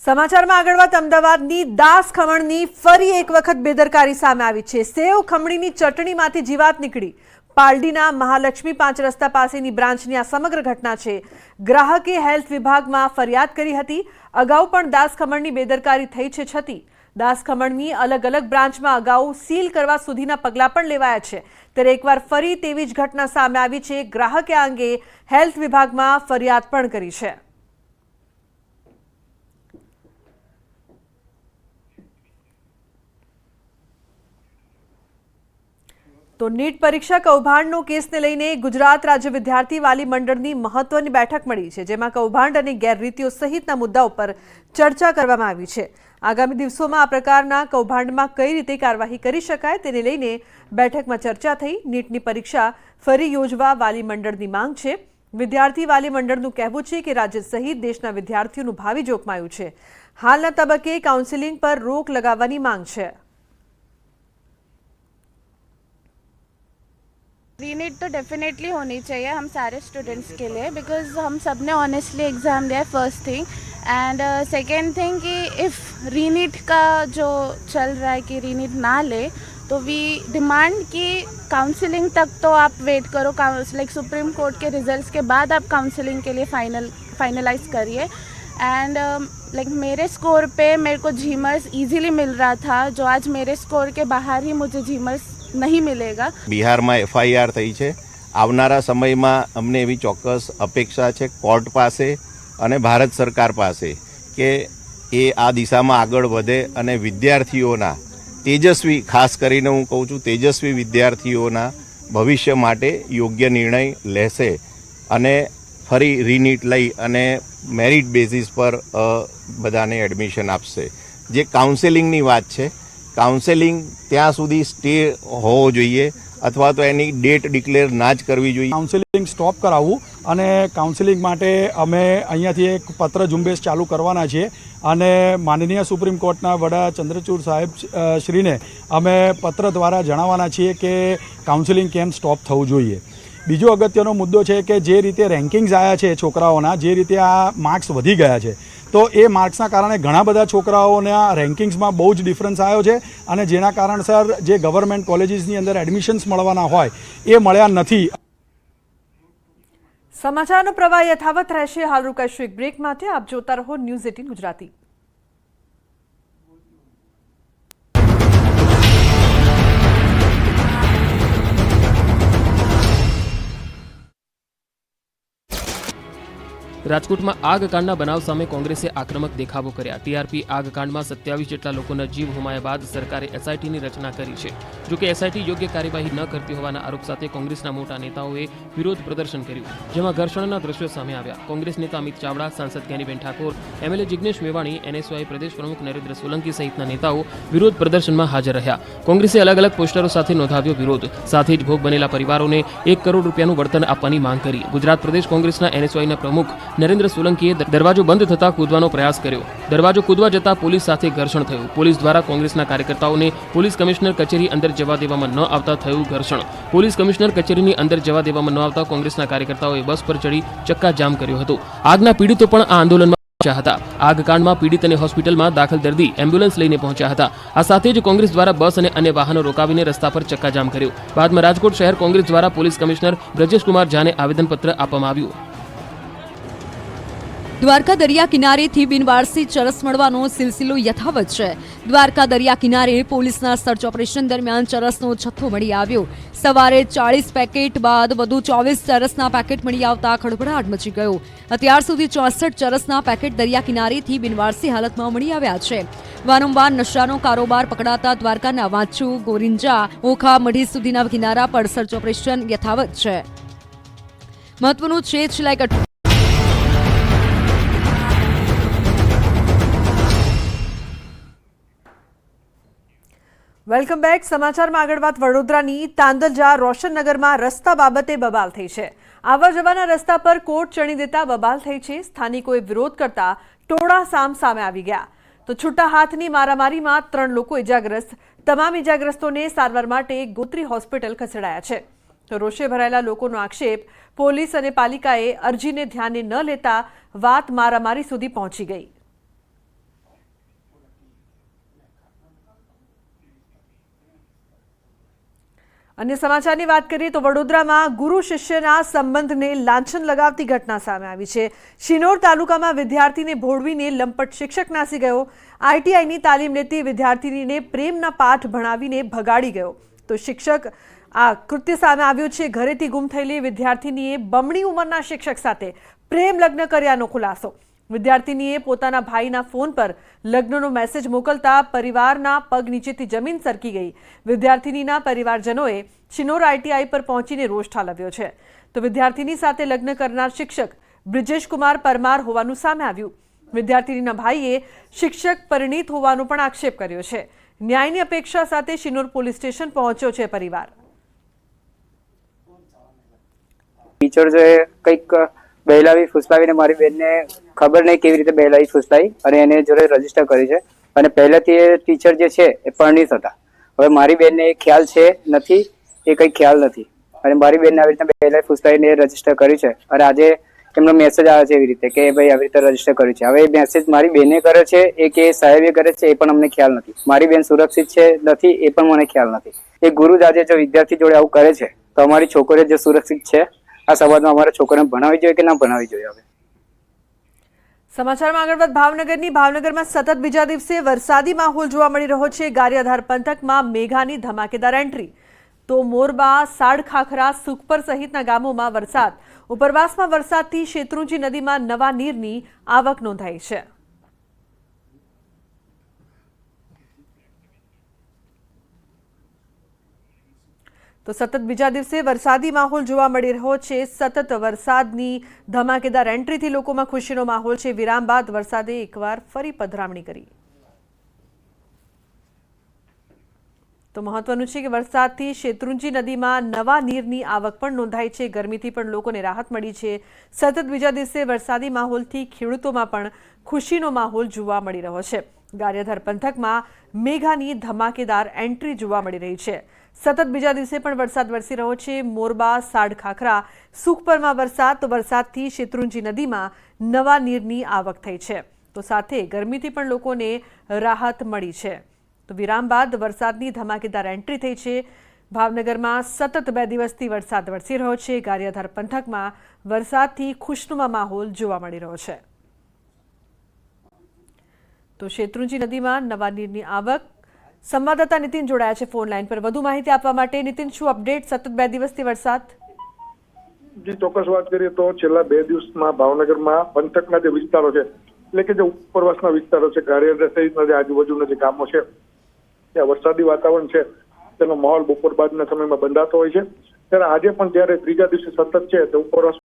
સમાચારમાં આગળ વાત અમદાવાદની દાસ ખમણની ફરી એક વખત બેદરકારી સામે આવી છે। સેવ ખમણીની ચટણીમાંથી જીવાત નીકળી। પાલડીના મહાલક્ષ્મી 5 રસ્તા પાસેની બ્રાન્ચની આ સમગ્ર ઘટના છે। ગ્રાહકે હેલ્થ વિભાગમાં ફરિયાદ કરી હતી। અગાઉ પણ દાસ ખમણની બેદરકારી થઈ છે છતી દાસ ખમણની અલગ અલગ બ્રાન્ચમાં અગાઉ સીલ કરવા સુધીના પગલાં પણ લેવાયા છે। ત્યારે એકવાર ફરી તેવી જ ઘટના સામે આવી છે। ગ્રાહકે આ અંગે હેલ્થ વિભાગમાં ફરિયાદ પણ કરી છે। તો નીટ પરીક્ષા કૌભાંડનો કેસને લઈને ગુજરાત રાજ્ય વિદ્યાર્થી વાલી મંડળની મહત્વની બેઠક મળી છે, જેમાં કૌભાંડ અને ગેરરીતિઓ સહિતના મુદ્દાઓ પર ચર્ચા કરવામાં આવી છે। આગામી દિવસોમાં આ પ્રકારના કૌભાંડમાં કઈ રીતે કાર્યવાહી કરી શકાય તેને લઈને બેઠકમાં ચર્ચા થઈ। નીટની પરીક્ષા ફરી યોજવા વાલી મંડળની માંગ છે। વિદ્યાર્થી વાલી મંડળનું કહેવું છે કે રાજ્ય સહિત દેશના વિદ્યાર્થીઓનું ભાવિ જોખમાયું છે। હાલના તબક્કે કાઉન્સેલિંગ પર રોક લગાવવાની માંગ છે। रीनीट तो डेफिनेटली होनी चाहिए हम सारे स्टूडेंट्स के लिए, बिकॉज हम सब ने ऑनेस्टली एग्ज़ाम दिया है, first thing. And second thing कि इफ़ रीनीट का जो चल रहा है कि रीनीट ना ले तो वी डिमांड कि काउंसलिंग तक तो आप वेट करो, लाइक सुप्रीम कोर्ट के रिजल्ट्स के बाद आप काउंसलिंग के लिए फाइनलाइज करिए। एंड लाइक मेरे स्कोर पे मेरे को झीमर्स इजीली मिल रहा था, जो आज मेरे स्कोर के बाहर ही मुझे झीमर्स नहीं मिलेगा। बिहार में FIR थई छे। आवनारा समय में अमने एवी चौक्कस अपेक्षा है कोर्ट पासे अने भारत सरकार पासे के ए आ दिशा में आगळ वधे अने विद्यार्थीओना तेजस्वी, खास करीने हूँ कहूँ छूँ तेजस्वी विद्यार्थीओना भविष्य माटे योग्य निर्णय लेशे अने फरी रीनीट लई अने मेरिट बेसिस पर बधाने एडमिशन आपशे। जे काउंसेलिंगनी वात छे, काउंसेलिंग ત્યાં સુધી સ્ટે હોવો જોઈએ અથવા તો એની ડેટ ડિક્લેર ના જ કરવી જોઈએ। કાઉન્સેલિંગ સ્ટોપ કરાવવું અને કાઉન્સેલિંગ માટે અમે અહીંયાથી એક પત્ર ઝુંબેશ ચાલુ કરવાના છીએ અને માનનીય સુપ્રીમ કોર્ટના વડા ચંદ્રચૂડ સાહેબ શ્રીને અમે પત્ર દ્વારા જણાવવાના છીએ કે કાઉન્સેલિંગ કેમ સ્ટોપ થવું જોઈએ। બીજો અગત્યનો મુદ્દો છે કે જે રીતે રેન્કિંગ્સ આવ્યા છે છોકરાઓના, જે રીતે આ માર્ક્સ વધી ગયા છે તો એ માર્ક્સના કારણે ઘણા બધા છોકરાઓના રેન્કિંગ્સમાં બહુ જ ડિફરન્સ આવ્યો છે અને જેના કારણસર જે ગવર્મેન્ટ કોલેજીસની અંદર એડમિશન્સ મળવાના હોય એ મળ્યા નથી। સમાચારનો પ્રવાહ યથાવત રહેશે। હાલ રોકાઈશું એક બ્રેક માટે। આપ જોતા રહો ન્યૂઝ 18 ગુજરાતી। રાજકોટમાં આગકાંડના બનાવ સામે કોંગ્રેસે આક્રમક દેખાવો કર્યા। ટીઆરપી આગકાંડમાં 27 જેટલા લોકોના જીવ ગુમાવ્યા બાદ સરકારે એસઆઈટીની રચના કરી છે। જોકે એસઆઈટી યોગ્ય કાર્યવાહી ન કરતી હોવાના આરોપ સાથે કોંગ્રેસના મોટા નેતાઓએ વિરોધ પ્રદર્શન કર્યું, જેમાં ઘર્ષણના દ્રશ્યો સામે આવ્યા। કોંગ્રેસ નેતા અમિત ચાવડા, સાંસદ જ્ઞાનીબેન ઠાકોર, એમએલએ જિગ્નેશ મેવાણી, એનએસયુઆઈ પ્રદેશ પ્રમુખ નરેન્દ્ર સોલંકી સહિતના નેતાઓ વિરોધ પ્રદર્શનમાં હાજર રહ્યા। કોંગ્રેસે અલગ અલગ પોસ્ટરો સાથે નોંધાવ્યો વિરોધ, સાથે જ ભોગ બનેલા પરિવારોને 1 કરોડ રૂપિયાનું વળતર આપવાની માંગ કરી। ગુજરાત પ્રદેશ કોંગ્રેસના એનએસયુઆઈના પ્રમુખ નરેન્દ્ર સોલંકીએ દરવાજો બંધ થતા કૂદવાનો પ્રયાસ કર્યો। દરવાજો કૂદવા જતા પોલીસ સાથે ઘર્ષણ થયું। પોલીસ દ્વારા કોંગ્રેસના કાર્યકર્તાઓને પોલીસ કમિશનર કચેરી અંદર જવા દેવામાં ન આવતા થયું ઘર્ષણ। પોલીસ કમિશનર કચેરીની અંદર જવા દેવામાં ન આવતા કોંગ્રેસના કાર્યકર્તાઓએ બસ પર ચડી ચક્કાજામ કર્યો હતો। આગના પીડિતો પણ આ આંદોલનમાં પહોંચ્યા હતા। આગકાંડમાં પીડિત અને હોસ્પિટલમાં દાખલ દર્દી એમ્બ્યુલન્સ લઈને પહોંચ્યા હતા। આ સાથે જ કોંગ્રેસ દ્વારા બસ અને અન્ય વાહનો રોકાવીને રસ્તા પર ચક્કાજામ કર્યો। બાદમાં રાજકોટ શહેર કોંગ્રેસ દ્વારા પોલીસ કમિશનર બ્રજેશ કુમાર ઝાને આવેદનપત્ર આપવામાં આવ્યું। દ્વારકા દરિયા કિનારેથી બિનવારસી ચરસ મળવાનો સિલસિલો યથાવત છે। દ્વારકા દરિયા કિનારે પોલીસના સર્ચ ઓપરેશન દરમિયાન ચરસનો જથ્થો મળી આવ્યો। સવારે 40 પેકેટ બાદ વધુ 24 ચરસના પેકેટ મળી આવતા ખળભળાટ મચી ગયો। અત્યાર સુધી 64 ચરસના પેકેટ દરિયા કિનારેથી બિનવારસી હાલતમાં મળી આવ્યા છે। વારંવાર નશાનો કારોબાર પકડાતા દ્વારકાના વાંચુ, ગોરિંજા, ઓખા, મઢી સુધીના કિનારા પર સર્ચ ઓપરેશન યથાવત છે। મહત્વનું છે છેલ્લા વેલકમ બેક। સમાચારમાં આગળ વાત વડોદરાની તાંદલજા રોશનનગરમાં રસ્તા બાબતે બબાલ થઈ છે। આવવા જવાના રસ્તા પર કોટ ચણી દેતા બબાલ થઈ છે। સ્થાનિકોએ વિરોધ કરતા ટોળા સામે આવી ગયા તો છૂટા હાથની મારામારીમાં 3 લોકો ઇજાગ્રસ્ત। તમામ ઇજાગ્રસ્તોને સારવાર માટે ગોત્રી હોસ્પિટલ ખસેડાયા છે। તો રોષે ભરાયેલા લોકોનો આક્ષેપ પોલીસ અને પાલિકાએ અરજીને ધ્યાને ન લેતા વાત મારામારી સુધી પહોંચી ગઈ। અન્ય સમાચારની વાત કરીએ તો વડોદરામાં ગુરુ શિષ્યના સંબંધને લાંછન લગાવતી ઘટના સામે આવી છે. શિનોર તાલુકામાં વિદ્યાર્થીને ભોળવીને લંપટ શિક્ષક નાસી ગયો. આઈટીઆઈની તાલીમ લેતી વિદ્યાર્થીનીને પ્રેમના પાઠ ભણાવીને ભગાડી ગયો. તો શિક્ષક આ કૃત્ય સામે આવ્યું છે. ઘરેથી ગુમ થયેલી વિદ્યાર્થીનીએ બમણી ઉંમરના શિક્ષક સાથે પ્રેમ લગ્ન કર્યાનો ખુલાસો. વિદ્યાર્થીનીએ પોતાના ભાઈના ફોન પર લગ્નનો મેસેજ મોકલતા પરિવારના પગ નીચેથી જમીન સરકી ગઈ. વિદ્યાર્થીનીના પરિવારજનોએ શિનોર આઈટીઆઈ પર પહોંચીને રોષ ઠાલવ્યો છે. તો વિદ્યાર્થીની સાથે લગ્ન કરનાર શિક્ષક બ્રિજેશ કુમાર પરમાર હોવાનું સામે આવ્યું. વિદ્યાર્થીનીના ભાઈએ શિક્ષક પરિણીત હોવાનો પણ આક્ષેપ કર્યો છે. ન્યાયની અપેક્ષા સાથે શિનોર પોલીસ સ્ટેશન પહોંચ્યો છે પરિવાર. ટીચર જે કંઈક બહેલાવી ફૂસલાવીને મારી બેનને ખબર નહીં કેવી રીતે બહેલાવી ફૂસલાવી અને એને જોડે રજીસ્ટર કરી છે. અને પહેલેથી એ ટીચર જે છે એ પરિણીત હતા. હવે મારી બેનને એ ખ્યાલ છે નથી, એ કંઈ ખ્યાલ નથી અને મારી બેનને આવી રીતે બહેલાવી ફૂસલાવીને એ રજીસ્ટર કર્યું છે. અને આજે એમનો મેસેજ આવે છે એવી રીતે કે ભાઈ આવી રીતે રજીસ્ટર કર્યું છે. હવે એ મેસેજ મારી બેને કરે છે એ કે સાહેબે કરે છે એ પણ અમને ખ્યાલ નથી. મારી બેન સુરક્ષિત છે નથી એ પણ મને ખ્યાલ નથી. એ ગુરુ જ આજે જો વિદ્યાર્થી જોડે આવું કરે છે તો અમારી છોકરીઓ જે સુરક્ષિત છે આ સમાજમાં અમારા છોકરાને ભણાવવી જોઈએ કે ના ભણાવવી જોઈએ. હવે સમાચારમાં આગળ વધ ભાવનગરમાં સતત બીજા દિવસે વરસાદી માહોલ જોવા મળી રહ્યો છે. ગારિયાધાર પંથકમાં મેઘાની ધમાકેદાર એન્ટ્રી. તો મોરબા, સાડખાખરા, સુખપર સહિતના ગામોમાં વરસાદ. ઉપરવાસમાં વરસાદથી શેત્રુંજી નદીમાં નવા નીરની આવક નોંધાઈ છે. તો સતત બીજા દિવસે વરસાદી માહોલ જોવા મળી રહ્યો છે. સતત વરસાદની ધમાકેદાર એન્ટ્રીથી લોકોમાં ખુશીનો માહોલ છે. વિરામ બાદ વરસાદે એકવાર ફરી પધરામણી કરી. તો મહત્વનું છે કે વરસાદથી શેત્રુંજી નદીમાં નવા નીરની આવક પણ નોંધાઈ છે. ગરમીથી પણ લોકોને રાહત મળી છે. સતત બીજા દિવસે વરસાદી માહોલથી ખેડૂતોમાં પણ ખુશીનો માહોલ જોવા મળી રહ્યો છે. ગારિયાધાર પંથકમાં મેઘાની ધમાકેદાર એન્ટ્રી જોવા મળી રહી છે. સતત બીજા દિવસે પણ વરસાદ વરસી રહ્યો છે. મોરબા, સાડખાખરા, સુખપરમાં વરસાદ. તો વરસાદથી શેત્રુંજી નદીમાં નવા નીરની આવક થઈ છે. તો સાથે ગરમીથી પણ લોકોને રાહત મળી છે. તો વિરામ બાદ વરસાદની ધમાકેદાર એન્ટ્રી થઈ છે. ભાવનગરમાં સતત 2 દિવસથી વરસાદ વરસી રહ્યો છે. ગારિયાધાર પંથકમાં વરસાદથી ખુશનુમા માહોલ જોવા મળી રહ્યો છે. તો શેત્રુંજી નદીમાં નવા નીરની આવક. સંવાદદાતા નીતિન જોડાયા છે ફોન લાઈન પર વધુ માહિતી આપવા માટે. નીતિન, શું અપડેટ? સતત 2 દિવસથી વરસાદ. જી, ચોક્કસ વાત કરીએ તો છેલ્લા 2 દિવસમાં ભાવનગરમાં પંથકના જે વિસ્તારો છે એટલે કે જે ઉપરવાસના વિસ્તારો છે, ગારિયાધાર સહિતના જે આજુબાજુના જે ગામો છે ત્યાં વરસાદી વાતાવરણ છે તેનો માહોલ બપોર બાદના સમયમાં બંધાતો હોય છે. ત્યારે આજે પણ જ્યારે ત્રીજા દિવસે સતત છે તો ઉપરવાસ